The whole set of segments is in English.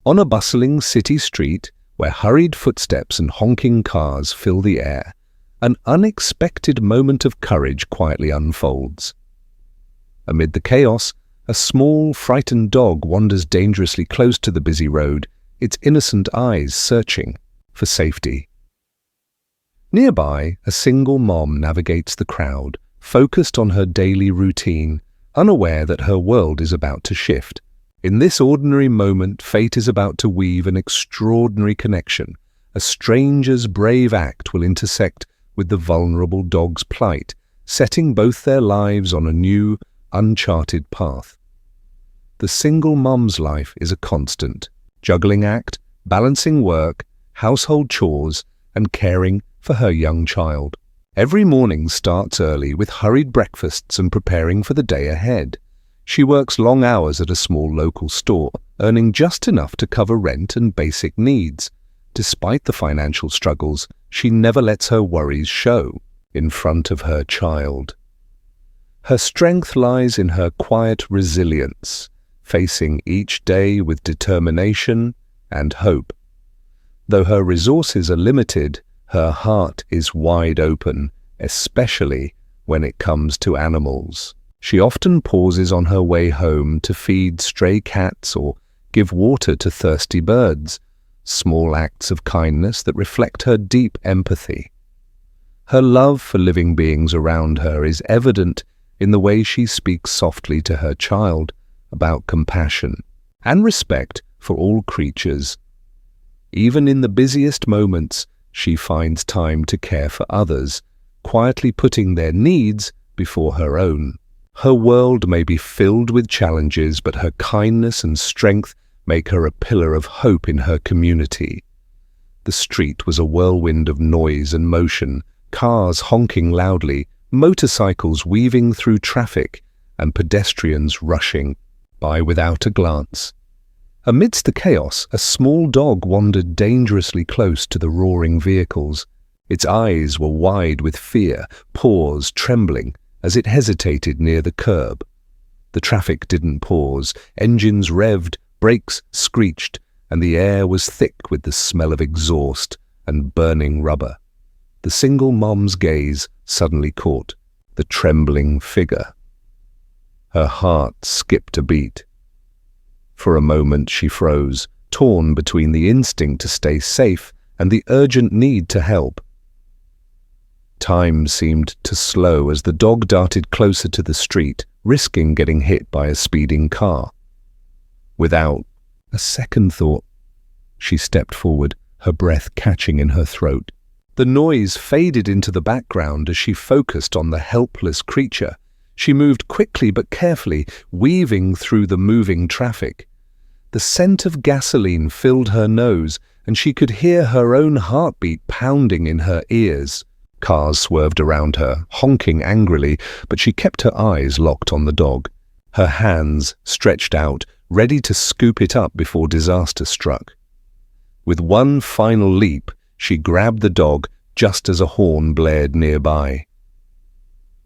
On a bustling city street, where hurried footsteps and honking cars fill the air, an unexpected moment of courage quietly unfolds. Amid the chaos, a small, frightened dog wanders dangerously close to the busy road, its innocent eyes searching for safety. Nearby, a single mom navigates the crowd, focused on her daily routine, unaware that her world is about to shift. In this ordinary moment, fate is about to weave an extraordinary connection. A stranger's brave act will intersect with the vulnerable dog's plight, setting both their lives on a new, uncharted path. The single mom's life is a constant, juggling act, balancing work, household chores, and caring for her young child. Every morning starts early with hurried breakfasts and preparing for the day ahead. She works long hours at a small local store, earning just enough to cover rent and basic needs. Despite the financial struggles, she never lets her worries show in front of her child. Her strength lies in her quiet resilience, facing each day with determination and hope. Though her resources are limited, her heart is wide open, especially when it comes to animals. She often pauses on her way home to feed stray cats or give water to thirsty birds, small acts of kindness that reflect her deep empathy. Her love for living beings around her is evident in the way she speaks softly to her child about compassion and respect for all creatures. Even in the busiest moments, she finds time to care for others, quietly putting their needs before her own. Her world may be filled with challenges, but her kindness and strength make her a pillar of hope in her community. The street was a whirlwind of noise and motion, cars honking loudly, motorcycles weaving through traffic, and pedestrians rushing by without a glance. Amidst the chaos, a small dog wandered dangerously close to the roaring vehicles. Its eyes were wide with fear, paws trembling as it hesitated near the curb. The traffic didn't pause, engines revved, brakes screeched, and the air was thick with the smell of exhaust and burning rubber. The single mom's gaze suddenly caught the trembling figure. Her heart skipped a beat. For a moment she froze, torn between the instinct to stay safe and the urgent need to help. Time seemed to slow as the dog darted closer to the street, risking getting hit by a speeding car. Without a second thought, she stepped forward, her breath catching in her throat. The noise faded into the background as she focused on the helpless creature. She moved quickly but carefully, weaving through the moving traffic. The scent of gasoline filled her nose, and she could hear her own heartbeat pounding in her ears. Cars swerved around her, honking angrily, but she kept her eyes locked on the dog, her hands stretched out, ready to scoop it up before disaster struck. With one final leap, she grabbed the dog just as a horn blared nearby.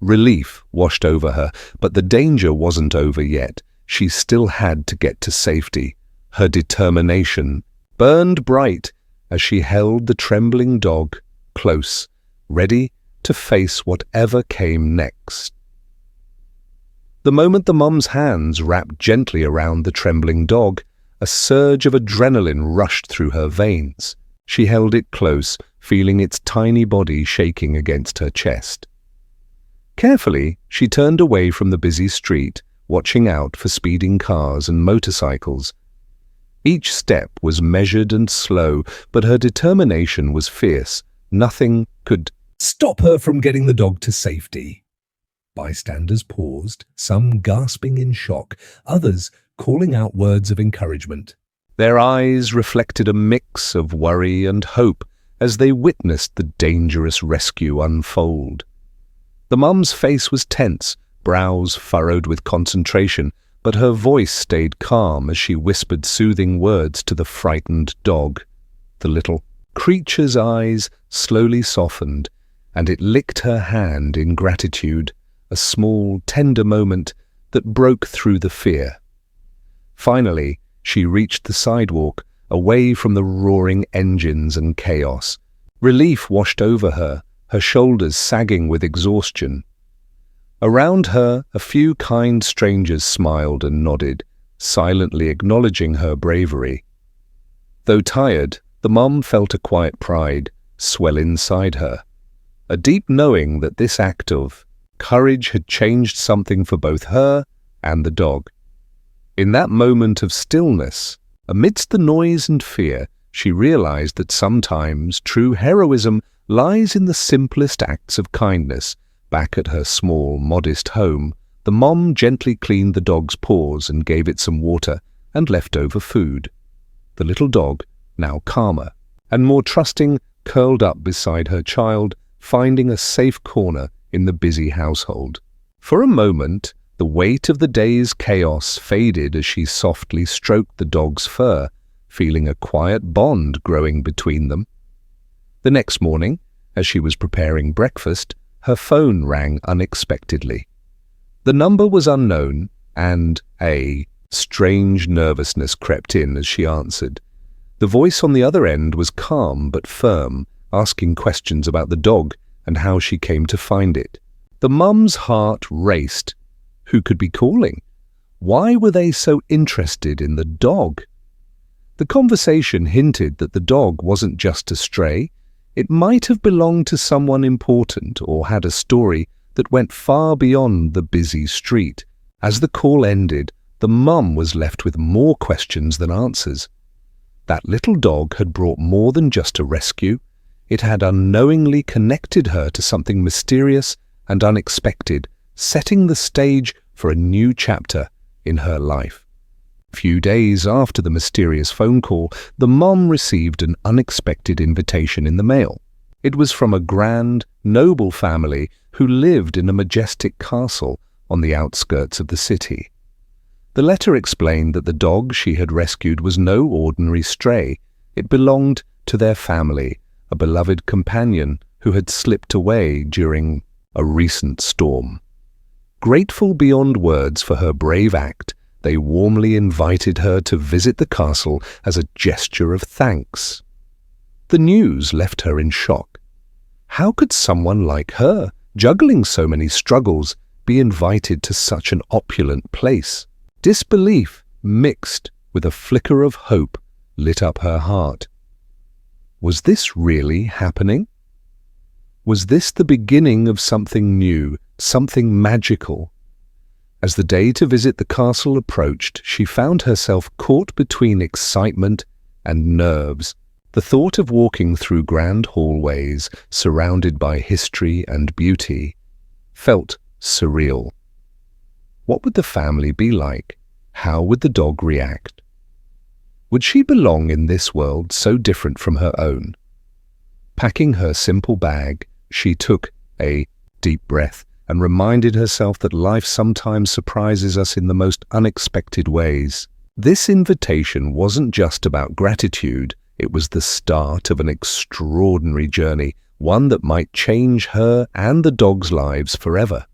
Relief washed over her, but the danger wasn't over yet. She still had to get to safety. Her determination burned bright as she held the trembling dog close, ready to face whatever came next. The moment the mom's hands wrapped gently around the trembling dog, a surge of adrenaline rushed through her veins. She held it close, feeling its tiny body shaking against her chest. Carefully, she turned away from the busy street, watching out for speeding cars and motorcycles. Each step was measured and slow, but her determination was fierce. Nothing could stop her from getting the dog to safety. Bystanders paused, some gasping in shock, others calling out words of encouragement. Their eyes reflected a mix of worry and hope as they witnessed the dangerous rescue unfold. The mum's face was tense, brows furrowed with concentration, but her voice stayed calm as she whispered soothing words to the frightened dog. The little creature's eyes slowly softened, and it licked her hand in gratitude, a small, tender moment that broke through the fear. Finally, she reached the sidewalk, away from the roaring engines and chaos. Relief washed over her, her shoulders sagging with exhaustion. Around her, a few kind strangers smiled and nodded, silently acknowledging her bravery. Though tired, the mum felt a quiet pride swell inside her, a deep knowing that this act of courage had changed something for both her and the dog. In that moment of stillness, amidst the noise and fear, she realized that sometimes true heroism lies in the simplest acts of kindness. Back at her small, modest home, the mom gently cleaned the dog's paws and gave it some water and leftover food. The little dog, now calmer and more trusting, curled up beside her child, finding a safe corner in the busy household. For a moment, the weight of the day's chaos faded as she softly stroked the dog's fur, feeling a quiet bond growing between them. The next morning, as she was preparing breakfast, her phone rang unexpectedly. The number was unknown, and a strange nervousness crept in as she answered. The voice on the other end was calm but firm, asking questions about the dog and how she came to find it. The mum's heart raced. Who could be calling? Why were they so interested in the dog? The conversation hinted that the dog wasn't just a stray. It might have belonged to someone important or had a story that went far beyond the busy street. As the call ended, the mum was left with more questions than answers. That little dog had brought more than just a rescue. It had unknowingly connected her to something mysterious and unexpected, setting the stage for a new chapter in her life. A few days after the mysterious phone call, the mom received an unexpected invitation in the mail. It was from a grand, noble family who lived in a majestic castle on the outskirts of the city. The letter explained that the dog she had rescued was no ordinary stray. It belonged to their family, a beloved companion who had slipped away during a recent storm. Grateful beyond words for her brave act, they warmly invited her to visit the castle as a gesture of thanks. The news left her in shock. How could someone like her, juggling so many struggles, be invited to such an opulent place? Disbelief, mixed with a flicker of hope, lit up her heart. Was this really happening? Was this the beginning of something new, something magical? As the day to visit the castle approached, she found herself caught between excitement and nerves. The thought of walking through grand hallways surrounded by history and beauty felt surreal. What would the family be like? How would the dog react? Would she belong in this world so different from her own? Packing her simple bag, she took a deep breath and reminded herself that life sometimes surprises us in the most unexpected ways. This invitation wasn't just about gratitude, it was the start of an extraordinary journey, one that might change her and the dog's lives forever.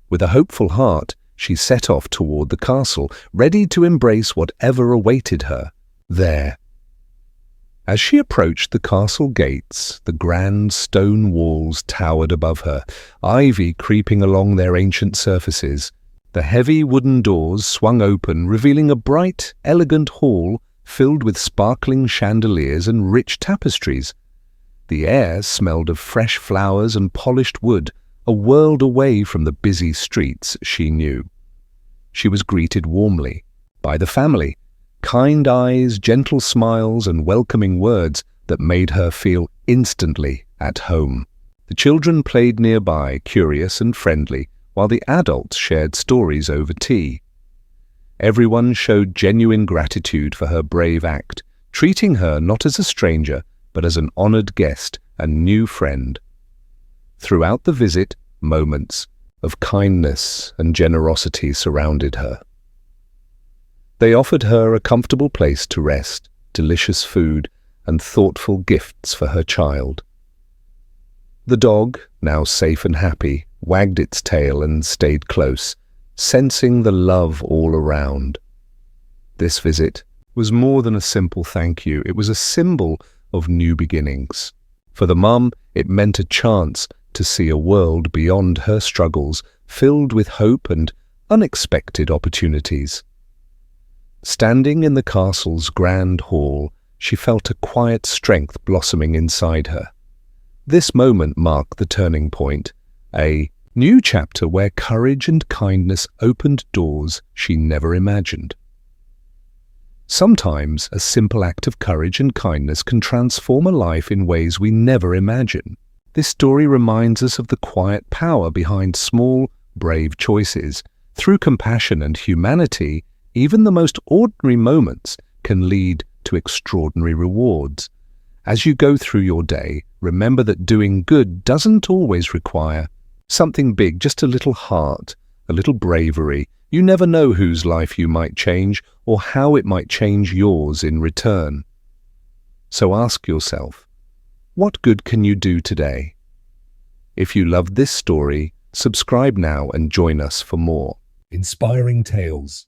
With a hopeful heart, she set off toward the castle, ready to embrace whatever awaited her there. As she approached the castle gates, the grand stone walls towered above her, ivy creeping along their ancient surfaces. The heavy wooden doors swung open, revealing a bright, elegant hall filled with sparkling chandeliers and rich tapestries. The air smelled of fresh flowers and polished wood, a world away from the busy streets she knew. She was greeted warmly by the family, kind eyes, gentle smiles, and welcoming words that made her feel instantly at home. The children played nearby, curious and friendly, while the adults shared stories over tea. Everyone showed genuine gratitude for her brave act, treating her not as a stranger, but as an honored guest and new friend. Throughout the visit, moments of kindness and generosity surrounded her. They offered her a comfortable place to rest, delicious food, and thoughtful gifts for her child. The dog, now safe and happy, wagged its tail and stayed close, sensing the love all around. This visit was more than a simple thank you. It was a symbol of new beginnings. For the mum, it meant a chance to see a world beyond her struggles, filled with hope and unexpected opportunities. Standing in the castle's grand hall, she felt a quiet strength blossoming inside her. This moment marked the turning point, a new chapter where courage and kindness opened doors she never imagined. Sometimes a simple act of courage and kindness can transform a life in ways we never imagine. This story reminds us of the quiet power behind small, brave choices. Through compassion and humanity, even the most ordinary moments can lead to extraordinary rewards. As you go through your day, remember that doing good doesn't always require something big, just a little heart, a little bravery. You never know whose life you might change or how it might change yours in return. So ask yourself, what good can you do today? If you loved this story, subscribe now and join us for more inspiring tales.